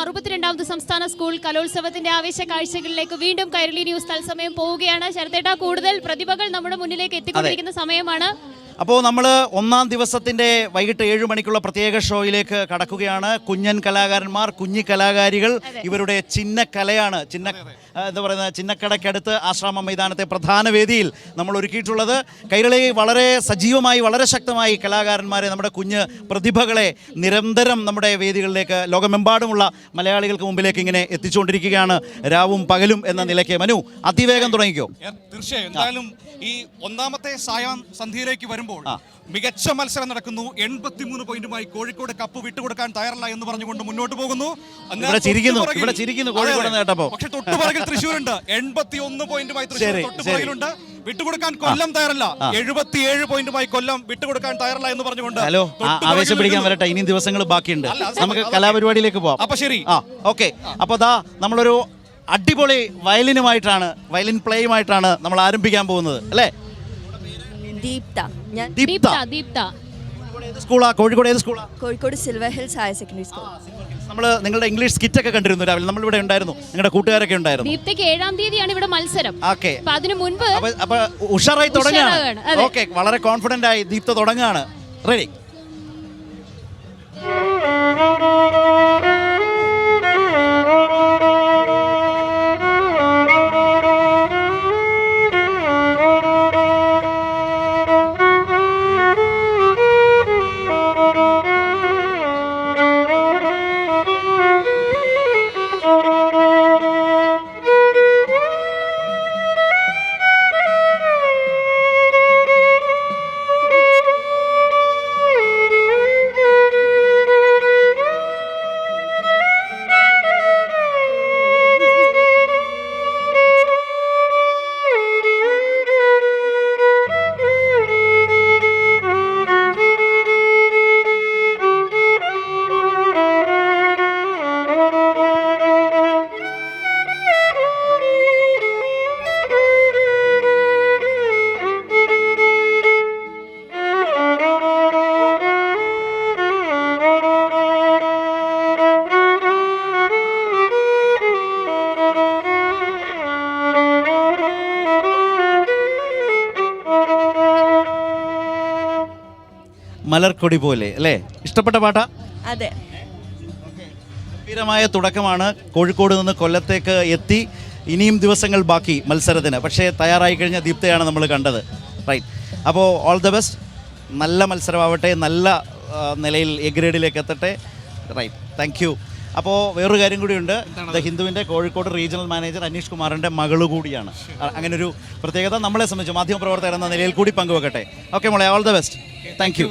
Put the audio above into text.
62ാമത് സംസ്ഥാന സ്കൂൾ കലോത്സവത്തിന്റെ ആവേശ കാഴ്ചകളിലേക്ക് വീണ്ടും കൈരളി ന്യൂസ് തത്സമയം പോവുകയാണ്. ശരത്തേട്ട, കൂടുതൽ പ്രതിഭകൾ നമ്മുടെ മുന്നിലേക്ക് എത്തിക്കൊണ്ടിരിക്കുന്ന സമയമാണ്. അപ്പോൾ നമ്മൾ ഒന്നാം ദിവസത്തിൻ്റെ വൈകിട്ട് 7 മണിക്കുള്ള പ്രത്യേക ഷോയിലേക്ക് കടക്കുകയാണ്. കുഞ്ഞൻ കലാകാരന്മാർ, കുഞ്ഞി കലാകാരികൾ, ഇവരുടെ ചിന്നക്കലയാണ് എന്താ പറയുന്നത്, ചിന്നക്കടയ്ക്കടുത്ത് ആശ്രാമ മൈതാനത്തെ പ്രധാന വേദിയിൽ നമ്മൾ ഒരുക്കിയിട്ടുള്ളത്. കൈരളി വളരെ സജീവമായി, വളരെ ശക്തമായി കലാകാരന്മാരെ, നമ്മുടെ കുഞ്ഞ് പ്രതിഭകളെ നിരന്തരം നമ്മുടെ വേദികളിലേക്ക്, ലോകമെമ്പാടുമുള്ള മലയാളികൾക്ക് മുമ്പിലേക്ക് ഇങ്ങനെ എത്തിച്ചുകൊണ്ടിരിക്കുകയാണ്, രാവും പകലും എന്ന നിലയ്ക്ക്. മനു, അതിവേഗം തുടങ്ങിക്കോ. തീർച്ചയായും. എന്തായാലും ഈ ഒന്നാമത്തെ സായാഹ്ന സന്ധ്യയിലേക്ക് വരുമ്പോൾ മികച്ച മത്സരം നടക്കുന്നു. 83 പോയിന്റുമായി കോഴിക്കോട് കപ്പ് വിട്ടുകൊടുക്കാൻ തയ്യാറല്ല എന്ന് പറഞ്ഞുകൊണ്ട് മുന്നോട്ട് പോകുന്നു. പക്ഷെ തൊട്ടുപുറകിൽ തൃശ്ശൂരുണ്ട്. 81 പോയിന്റുമായി തൃശ്ശൂർ തൊട്ടുപുറകിലുണ്ട്. വിട്ടുകൊടുക്കാൻ കൊല്ലം തയ്യാറല്ല. 77 പോയിന്റുമായി കൊല്ലം വിട്ടുകൊടുക്കാൻ തയ്യാറല്ല എന്ന് പറഞ്ഞുകൊണ്ട് ആവേശം പിടിക്കാൻ വരട്ടെ, ഇനിയും ദിവസങ്ങൾ ബാക്കിയുണ്ട്. നമുക്ക് കലാപരിപാടിയിലേക്ക് പോവാം. അപ്പൊ ശരി, ഓക്കെ. അപ്പൊ നമ്മളൊരു അടിപൊളി വയലിൻ പ്ലേയുമായിട്ടാണ് നമ്മൾ ആരംഭിക്കാൻ പോകുന്നത്, അല്ലേ? കോഴിക്കോട് ഏത് സ്കൂളാ? Kozhikode silver hills higher secondary school. നമ്മൾ നിങ്ങളുടെ ഇംഗ്ലീഷ് സ്കിറ്റ് ഒക്കെ കണ്ടിരുന്നു രാവിലെ, നമ്മളിവിടെ ഉണ്ടായിരുന്നു, നിങ്ങളുടെ കൂട്ടുകാരൊക്കെ ഉണ്ടായിരുന്നു. ദീപ്തയ്ക്ക് 7-ാം തീയതിയാണ് ഇവിടെ മത്സരം. അതിനു മുൻപ് അപ്പൊ ഉഷാറായി തുടങ്ങുകയാണ്. ഓക്കെ, വളരെ കോൺഫിഡന്റ് ആയി ദീപ്ത തുടങ്ങുകയാണ്. റെഡി? മലർക്കൊടി പോലെ, അല്ലേ? ഇഷ്ടപ്പെട്ട പാട്ടാ? അതെ. ഗംഭീരമായ തുടക്കമാണ്. കോഴിക്കോട് നിന്ന് കൊല്ലത്തേക്ക് എത്തി, ഇനിയും ദിവസങ്ങൾ ബാക്കി മത്സരത്തിന്. പക്ഷേ തയ്യാറായി കഴിഞ്ഞ ദീപ്തയാണ് നമ്മൾ കണ്ടത്. റൈറ്റ്. അപ്പോൾ ഓൾ ദ ബെസ്റ്റ്. നല്ല മത്സരമാവട്ടെ, നല്ല നിലയിൽ എ ഗ്രേഡിലേക്ക് എത്തട്ടെ. Right, thank you. അപ്പോൾ വേറൊരു കാര്യം കൂടിയുണ്ട്. ദ ഹിന്ദുവിൻ്റെ കോഴിക്കോട് റീജിയണൽ മാനേജർ അനീഷ് കുമാറിൻ്റെ മകള് കൂടിയാണ്. അങ്ങനൊരു പ്രത്യേകത നമ്മളെ സംബന്ധിച്ച് മാധ്യമപ്രവർത്തകർ എന്ന നിലയിൽ കൂടി പങ്കുവെക്കട്ടെ. ഓക്കെ മോളെ, all the best. Thank you.